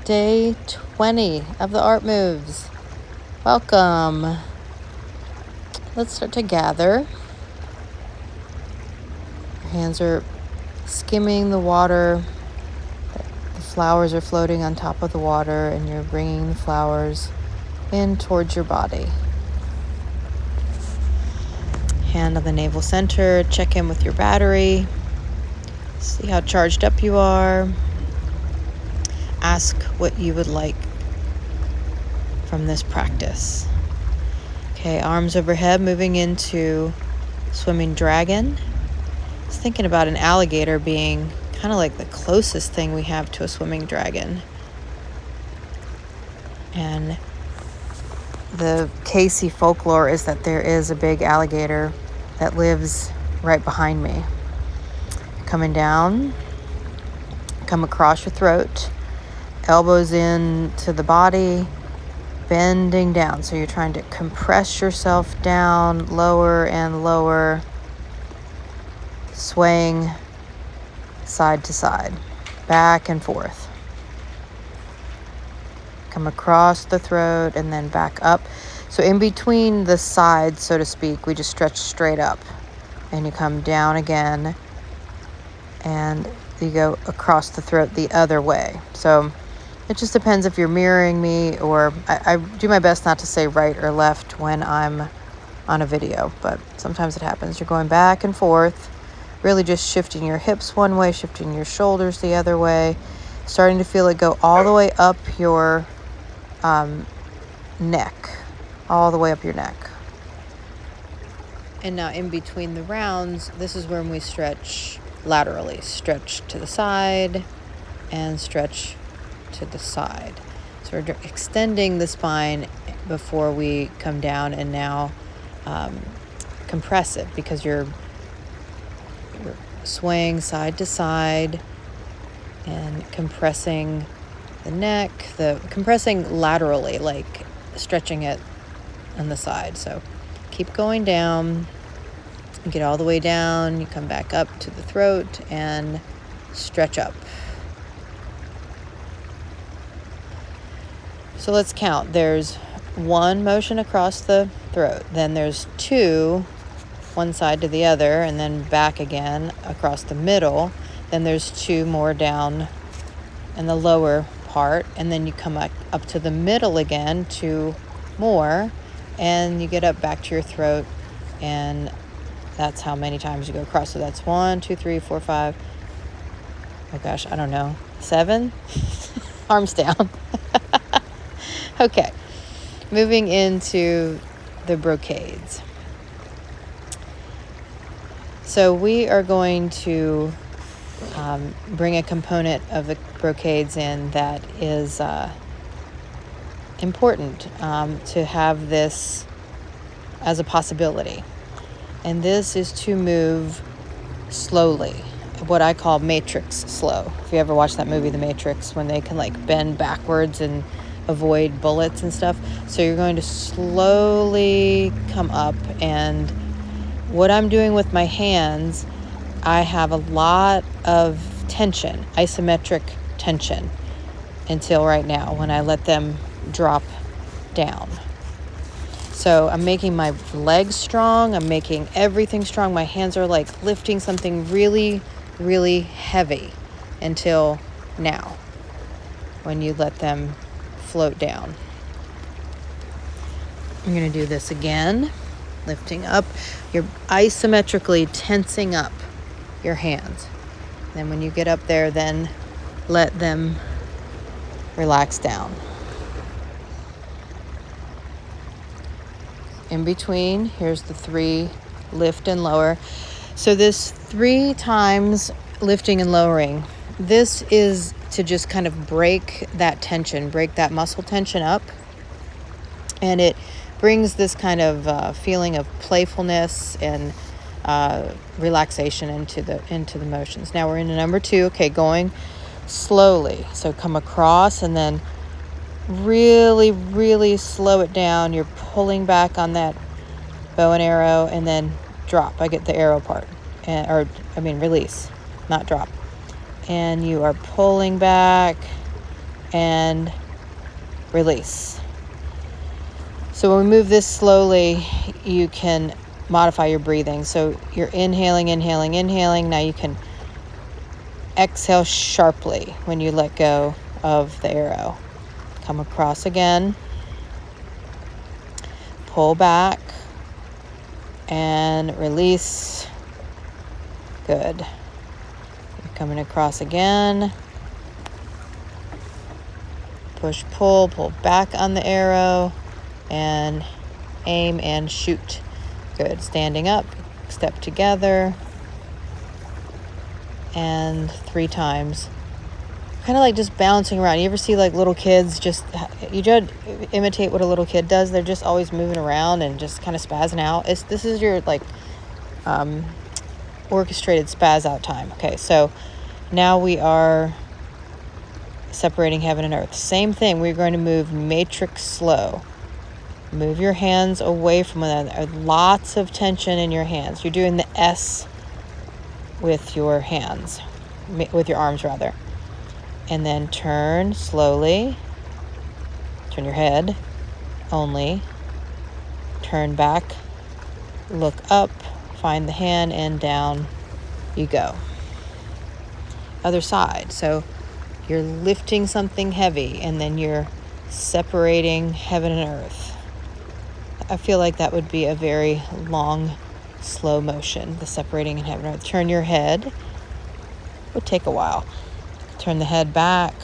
Day 20 of the art moves. Welcome. Let's start to gather. Your hands are skimming the water. The flowers are floating on top of the water, and you're bringing the flowers in towards your body. Hand on the navel center. Check in with your battery. See how charged up you are. Ask what you would like from this practice. Okay, arms overhead, moving into swimming dragon. I was thinking about an alligator being kind of like the closest thing we have to a swimming dragon. And the Casey folklore is that there is a big alligator that lives right behind me. Coming down, come across your throat, elbows into the body, bending down. So you're trying to compress yourself down, lower and lower, swaying side to side, back and forth. Come across the throat and then back up. So in between the sides, so to speak, we just stretch straight up. And you come down again and you go across the throat the other way. So it just depends if you're mirroring me, or I do my best not to say right or left when I'm on a video, but sometimes it happens. You're going back and forth, really just shifting your hips one way, shifting your shoulders the other way, starting to feel it go all the way up your neck, all the way up your neck. And now in between the rounds, this is when we stretch laterally. Stretch to the side and stretch to the side. So we're extending the spine before we come down, and now compress it, because you're swaying side to side and compressing the neck, compressing laterally, like stretching it on the side. So keep going down. You get all the way down, you come back up to the throat and stretch up. So let's count. There's one motion across the throat, then there's two, one side to the other, and then back again across the middle. Then there's two more down in the lower part, and then you come up to the middle again, two more, and you get up back to your throat, and that's how many times you go across. So that's 1, 2, 3, 4, 5. Oh gosh, I don't know. 7? Arms down. Okay, moving into the brocades. So we are going to bring a component of the brocades in that is important to have this as a possibility. And this is to move slowly, what I call matrix slow. If you ever watched that movie, The Matrix, when they can like bend backwards and avoid bullets and stuff. So you're going to slowly come up, and what I'm doing with my hands, I have a lot of tension, isometric tension, until right now when I let them drop down. So I'm making my legs strong. I'm making everything strong. My hands are like lifting something really, really heavy until now, when you let them float down. I'm going to do this again, lifting up. You're isometrically tensing up your hands. Then when you get up there, then let them relax down. In between, here's the 3 lift and lower. So this 3 times lifting and lowering, this is to just kind of break that tension, break that muscle tension up. And it brings this kind of feeling of playfulness and relaxation into the motions. Now we're into number 2. Okay, going slowly. So come across and then really, really slow it down. You're pulling back on that bow and arrow, and then drop. I get the arrow part, release, not drop. And you are pulling back and release. So when we move this slowly, you can modify your breathing. So you're inhaling. Now you can exhale sharply when you let go of the arrow. Come across again. Pull back and release. Good. You're coming across again. Push, pull back on the arrow and aim and shoot. Good. Standing up, step together, and 3 times. Kind of like just bouncing around. You ever see like little kids you just imitate what a little kid does? They're just always moving around and just kind of spazzing out. This is your like orchestrated spaz out time. Okay, so now we are separating heaven and earth. Same thing. We're going to move matrix slow. Move your hands away from one another. Lots of tension in your hands. You're doing the S with your hands, with your arms rather. And then turn slowly. Turn your head only. Turn back. Look up. Find the hand and down you go. Other side. So you're lifting something heavy and then you're separating heaven and earth. I feel like that would be a very long, slow motion, the separating in heaven and earth. Turn your head. Would take a while. Turn the head back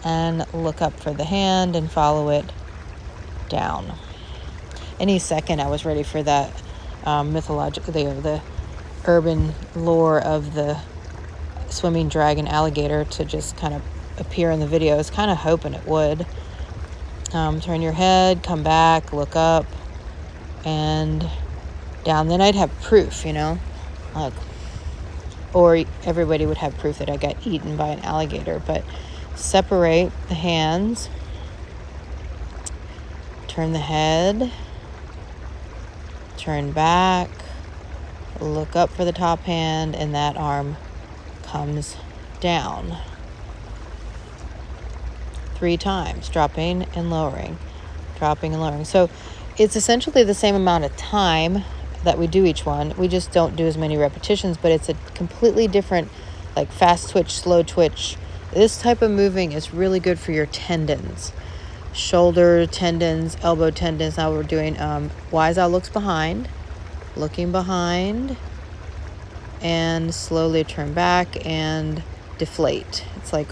and look up for the hand and follow it down. Any second I was ready for that mythological, the urban lore of the swimming dragon alligator to just kind of appear in the video. I was kind of hoping it would. Turn your head, come back, look up, and down. Then I'd have proof, like, or everybody would have proof that I got eaten by an alligator. But separate the hands, turn the head, turn back, look up for the top hand, and that arm comes down 3 times, dropping and lowering, dropping and lowering. So it's essentially the same amount of time that we do each one. We just don't do as many repetitions, but it's a completely different, like fast twitch, slow twitch. This type of moving is really good for your tendons, shoulder tendons, elbow tendons. Now we're doing wise owl looks behind, looking behind, and slowly turn back and deflate. It's like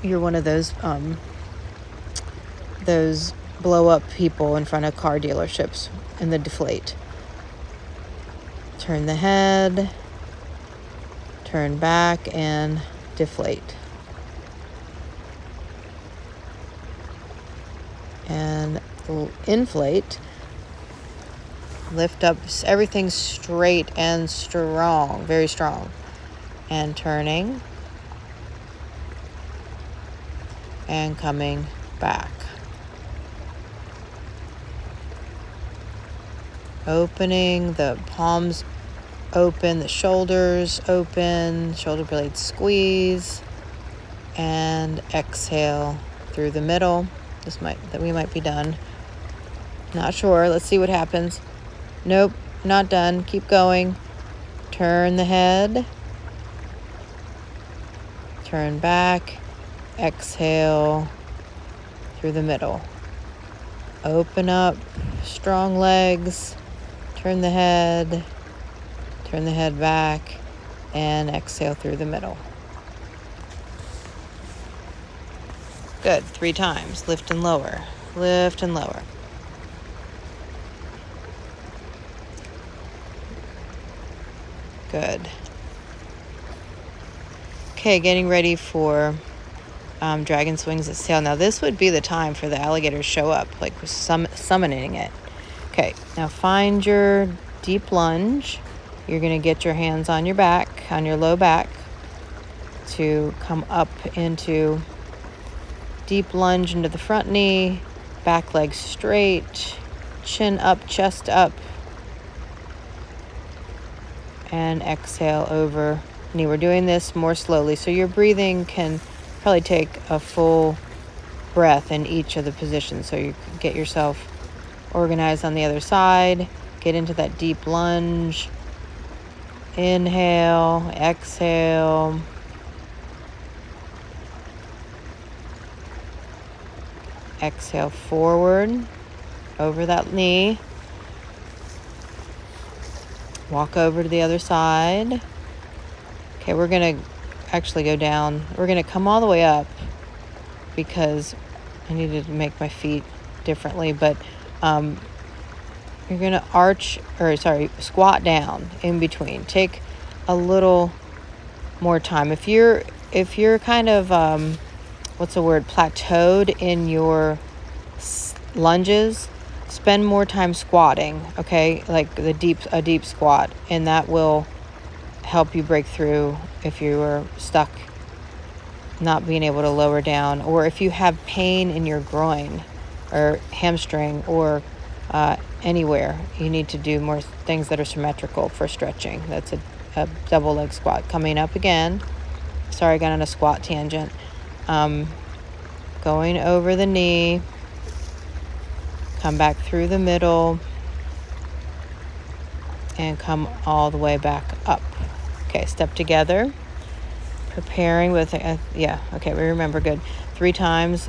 you're one of those blow up people in front of car dealerships in the deflate. Turn the head, turn back and deflate. And inflate. Lift up everything straight and strong, very strong. And turning and coming back. Opening the palms open, the shoulders open, shoulder blades squeeze, and exhale through the middle. We might be done. Not sure. Let's see what happens. Nope, not done. Keep going. Turn the head. Turn back. Exhale through the middle. Open up, strong legs. Turn the head back, and exhale through the middle. Good. 3 times. Lift and lower. Lift and lower. Good. Okay, getting ready for dragon swings its tail. Now this would be the time for the alligator to show up, like summoning it. Okay, now find your deep lunge. You're going to get your hands on your back, on your low back, to come up into deep lunge into the front knee, back leg straight, chin up, chest up, and exhale over knee. We're doing this more slowly, so your breathing can probably take a full breath in each of the positions so you can get yourself organized on the other side. Get into that deep lunge. Inhale, exhale. Exhale forward over that knee. Walk over to the other side. Okay, we're going to actually go down. We're going to come all the way up because I needed to make my feet differently, but you're going to squat down in between. Take a little more time. If you're kind of plateaued in your lunges, spend more time squatting, okay? Like a deep squat, and that will help you break through if you are stuck not being able to lower down, or if you have pain in your groin or hamstring or anywhere. You need to do more things that are symmetrical for stretching. That's a double leg squat. Coming up again. Sorry, I got on a squat tangent. Going over the knee. Come back through the middle. And come all the way back up. Okay, step together. Preparing with, we remember, good. 3 times.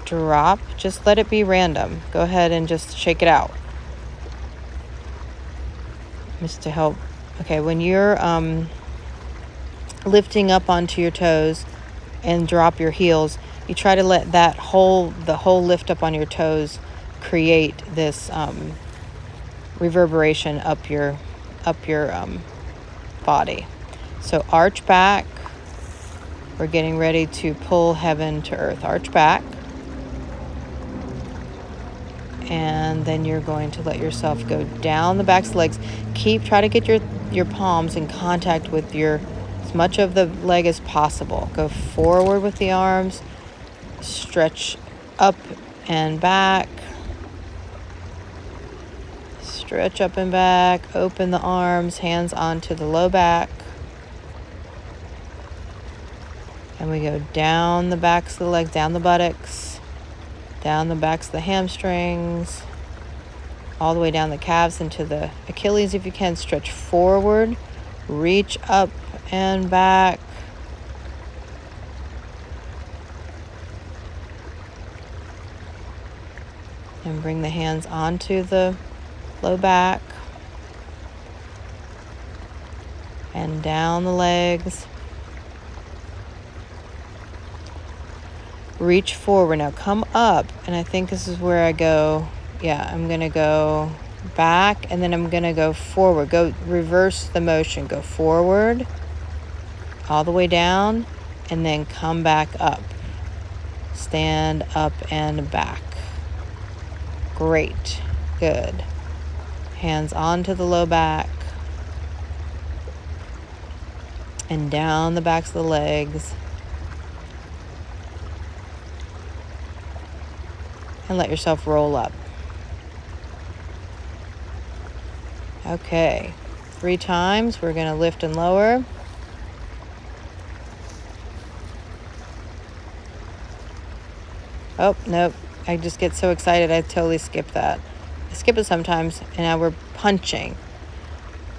Drop. Just let it be random. Go ahead and just shake it out. Just to help. Okay, when you're lifting up onto your toes and drop your heels, you try to let the whole lift up on your toes create this reverberation up your body. So arch back. We're getting ready to pull heaven to earth. Arch back. And then you're going to let yourself go down the backs of the legs. Try to get your palms in contact with as much of the leg as possible. Go forward with the arms. Stretch up and back. Stretch up and back. Open the arms, hands onto the low back. And we go down the backs of the legs, down the buttocks, down the backs of the hamstrings, all the way down the calves into the Achilles if you can. Stretch forward, reach up and back. And bring the hands onto the low back and down the legs. Reach forward. Now come up, and I think this is where I go. Yeah, I'm going to go back, and then I'm going to go forward. Go reverse the motion. Go forward, all the way down, and then come back up. Stand up and back. Great. Good. Hands onto the low back. And down the backs of the legs. And let yourself roll up. Okay. 3 times. We're going to lift and lower. Oh, nope. I just get so excited. I totally skip that. I skip it sometimes. And now we're punching.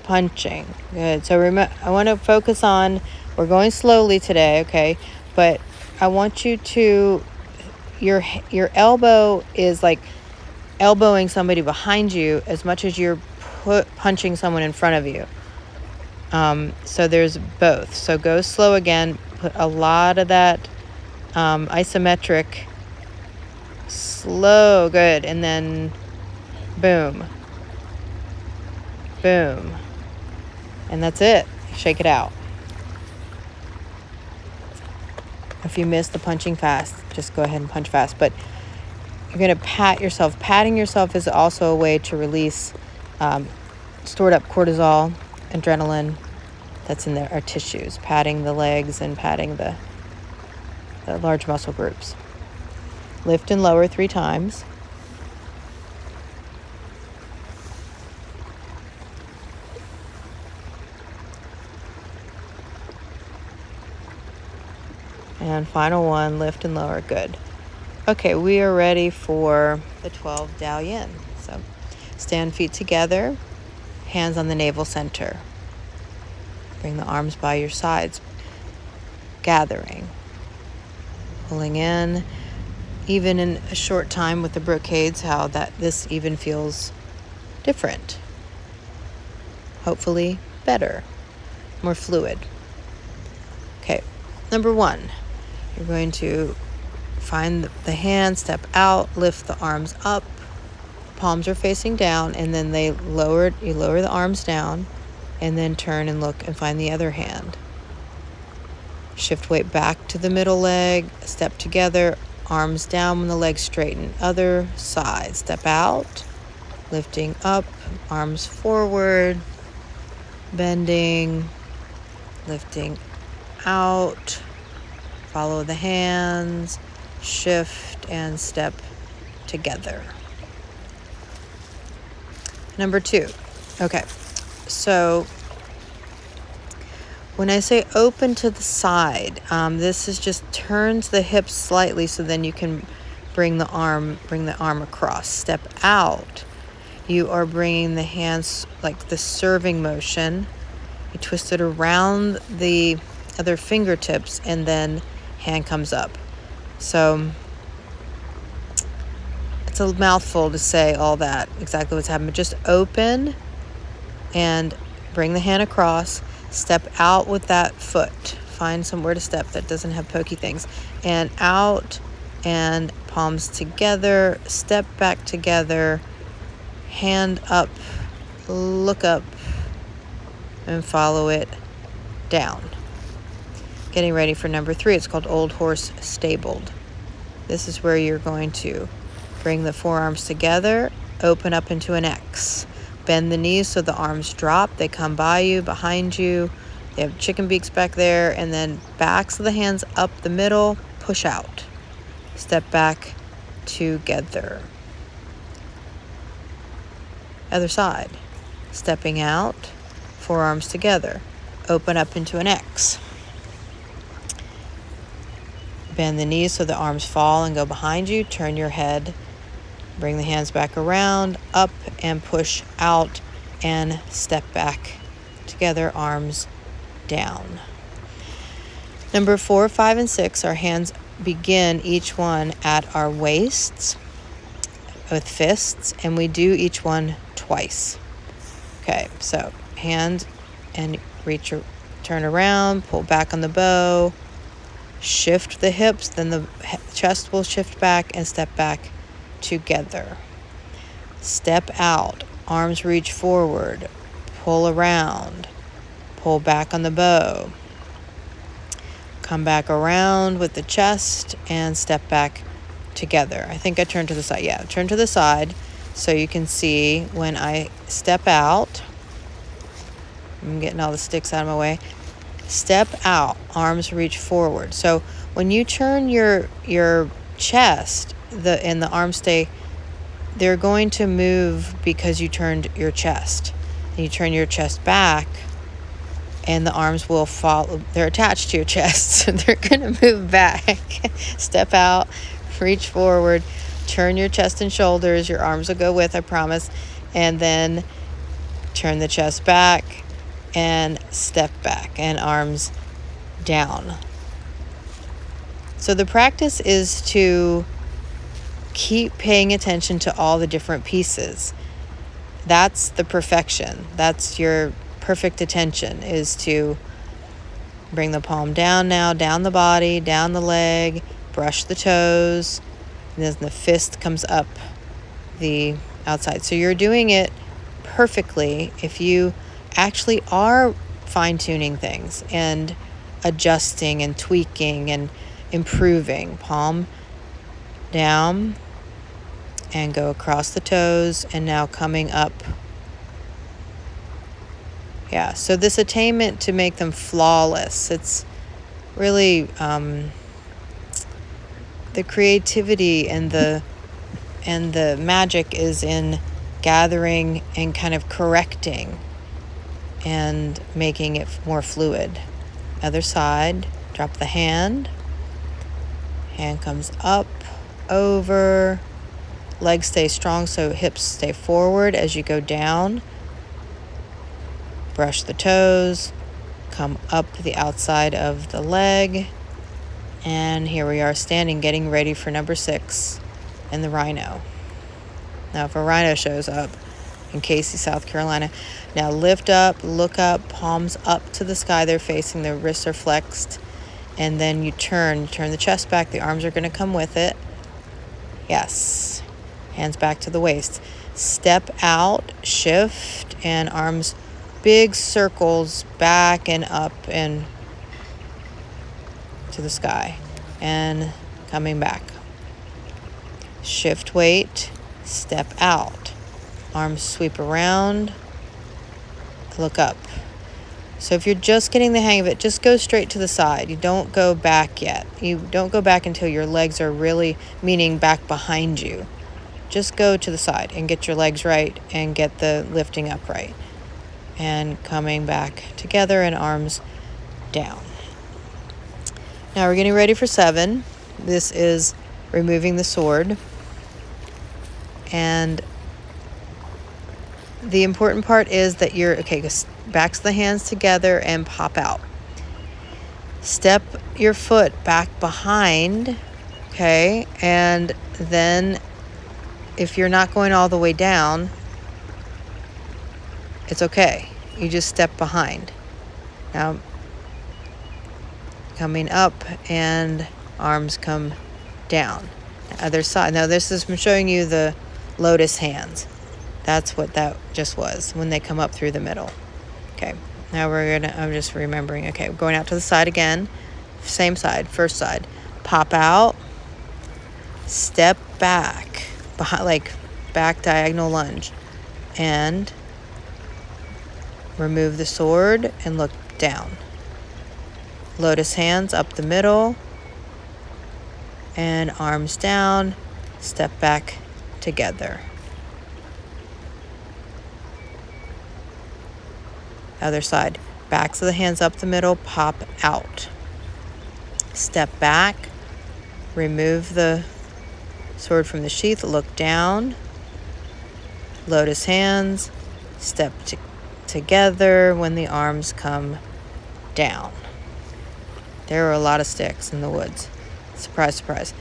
Punching. Good. So I want to focus on, we're going slowly today, okay? But I want you to, your elbow is like elbowing somebody behind you as much as you're punching someone in front of you. So there's both. So go slow again. Put a lot of that isometric. Slow. Good. And then boom. Boom. And that's it. Shake it out. If you miss the punching fast, just go ahead and punch fast. But you're going to pat yourself. Patting yourself is also a way to release stored up cortisol, adrenaline that's in our tissues. Patting the legs and patting the large muscle groups. Lift and lower 3 times. And final one, lift and lower. Good. Okay, we are ready for the 12 Dao Yin. So stand feet together, hands on the navel center. Bring the arms by your sides, gathering, pulling in. Even in a short time with the brocades, how that this even feels different. Hopefully better, more fluid. Okay, number 1, you're going to find the hand, step out, lift the arms up, palms are facing down, and then you lower the arms down, and then turn and look and find the other hand. Shift weight back to the middle leg, step together, arms down when the legs straighten. Other side, step out, lifting up, arms forward, bending, lifting out, follow the hands, shift and step together. Number 2. Okay, so when I say open to the side, this is just turns the hips slightly so then you can bring the arm across. Step out. You are bringing the hands like the serving motion. You twist it around the other fingertips and then hand comes up. So it's a mouthful to say all that, exactly what's happening. Just open and bring the hand across. Step out with that foot. Find somewhere to step that doesn't have pokey things. And out and palms together. Step back together. Hand up. Look up. And follow it down. Getting ready for number 3. It's called Old Horse Stabled. This is where you're going to bring the forearms together. Open up into an X. Bend the knees so the arms drop. They come by you, behind you. They have chicken beaks back there. And then backs of the hands up the middle. Push out. Step back together. Other side. Stepping out. Forearms together. Open up into an X. Bend the knees so the arms fall and go behind you. Turn your head. Bring the hands back around, up and push out and step back together, arms down. Number 4, 5, and 6, our hands begin each one at our waists with fists, and we do each one twice. Okay, so hand and reach, turn around, pull back on the bow, shift the hips, then the chest will shift back and step back together. Step out, arms reach forward, pull around, pull back on the bow, come back around with the chest and step back together. I think I turned to the side. Yeah, turn to the side so you can see when I step out. I'm getting all the sticks out of my way. Step out, arms reach forward. So when you turn your chest, and the arms stay, they're going to move because you turned your chest. And you turn your chest back and the arms will follow. They're attached to your chest, so they're going to move back. Step out, reach forward, turn your chest and shoulders. Your arms will go with, I promise. And then turn the chest back and step back and arms down. So the practice is to keep paying attention to all the different pieces. That's the perfection. That's your perfect attention, is to bring the palm down now, down the body, down the leg, brush the toes, and then the fist comes up the outside. So you're doing it perfectly if you actually are fine-tuning things and adjusting and tweaking and improving. Palm down and go across the toes and now coming up. Yeah, so this attainment to make them flawless, it's really the creativity and the magic is in gathering and kind of correcting and making it more fluid. Other side, drop the hand, Hand comes up, over. Legs stay strong, so hips stay forward as you go down. Brush the toes. Come up the outside of the leg. And here we are standing, getting ready for number 6 in the rhino. Now, if a rhino shows up in Casey, South Carolina, now lift up, look up, palms up to the sky. They're facing, the wrists are flexed. And then you turn the chest back. The arms are going to come with it. Yes. Hands back to the waist. Step out, shift, and arms, big circles back and up and to the sky. And coming back. Shift weight, step out. Arms sweep around, look up. So if you're just getting the hang of it, just go straight to the side. You don't go back yet. You don't go back until your legs are really, meaning back behind you. Just go to the side and get your legs right and get the lifting up right. And coming back together and arms down. Now we're getting ready for 7. This is removing the sword. And the important part is that you're, backs of the hands together and pop out. Step your foot back behind, okay? And then if you're not going all the way down, it's okay. You just step behind. Now, coming up and arms come down. Other side. Now this is, I'm showing you the lotus hands. That's what that just was when they come up through the middle. Okay, now I'm just remembering. Okay, we're going out to the side again. Same side, first side. Pop out. Step back. Behind, like back diagonal lunge. And remove the sword and look down. Lotus hands up the middle. And arms down. Step back together. Other side. Backs of the hands up the middle, pop out. Step back. Remove the sword from the sheath, look down. Lotus hands. Step together when the arms come down. There are a lot of sticks in the woods. Surprise, surprise.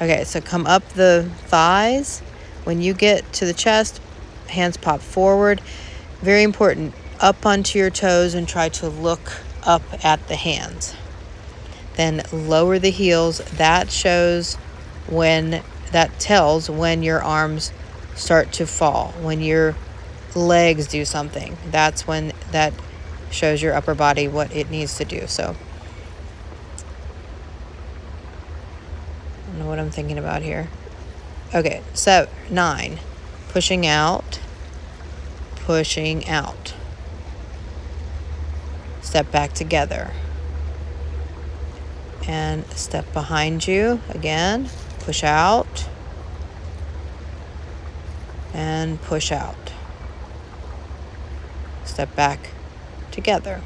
Okay, so come up the thighs. When you get to the chest, hands pop forward. Very important. Up onto your toes and try to look up at the hands. Then lower the heels. That tells when your arms start to fall. When your legs do something. That's when that shows your upper body what it needs to do. So, I don't know what I'm thinking about here. Okay, so 9. Pushing out. Pushing out. Step back together. And step behind you again. Push out. And push out. Step back together.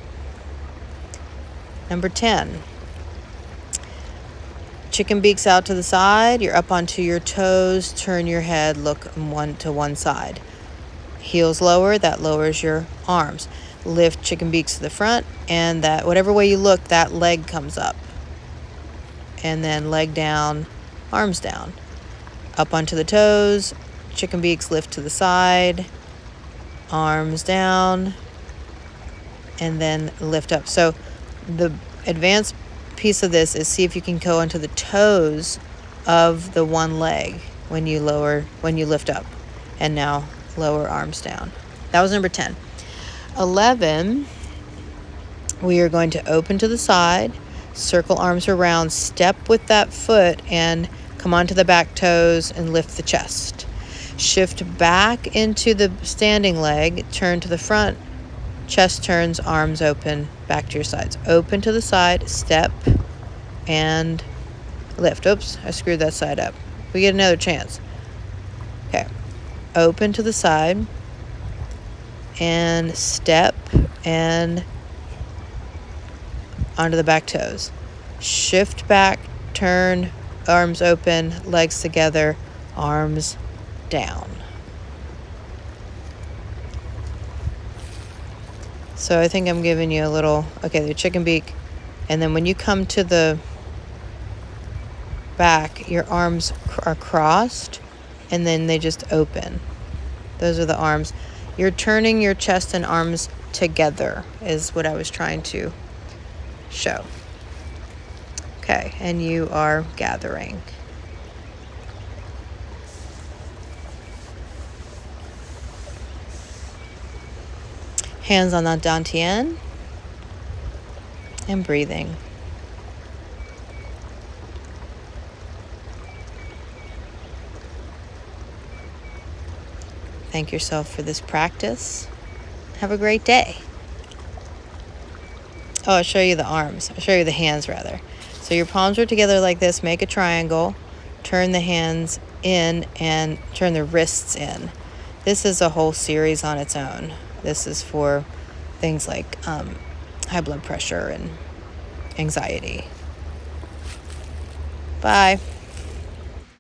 Number 10. Chicken beaks out to the side. You're up onto your toes. Turn your head. Look to one side. Heels lower. That lowers your arms. Lift chicken beaks to the front, and that whatever way you look, that leg comes up. And then leg down, arms down. Up onto the toes, chicken beaks lift to the side, arms down, and then lift up. So the advanced piece of this is see if you can go onto the toes of the one leg when you lift up. And now lower arms down. That was number 10. 11, we are going to open to the side, circle arms around, step with that foot, and come onto the back toes and lift the chest. Shift back into the standing leg, turn to the front, chest turns, arms open, back to your sides. Open to the side, step, and lift. Oops, I screwed that side up. We get another chance. Okay, open to the side, and step and onto the back toes. Shift back, turn, arms open, legs together, arms down. So I think I'm giving you a little, okay, the chicken beak. And then when you come to the back, your arms are crossed and then they just open. Those are the arms. You're turning your chest and arms together is what I was trying to show. Okay, and you are gathering. Hands on the dantian and breathing. Thank yourself for this practice. Have a great day. Oh, I'll show you the arms. I'll show you the hands rather. So your palms are together like this. Make a triangle. Turn the hands in and turn the wrists in. This is a whole series on its own. This is for things like high blood pressure and anxiety. Bye.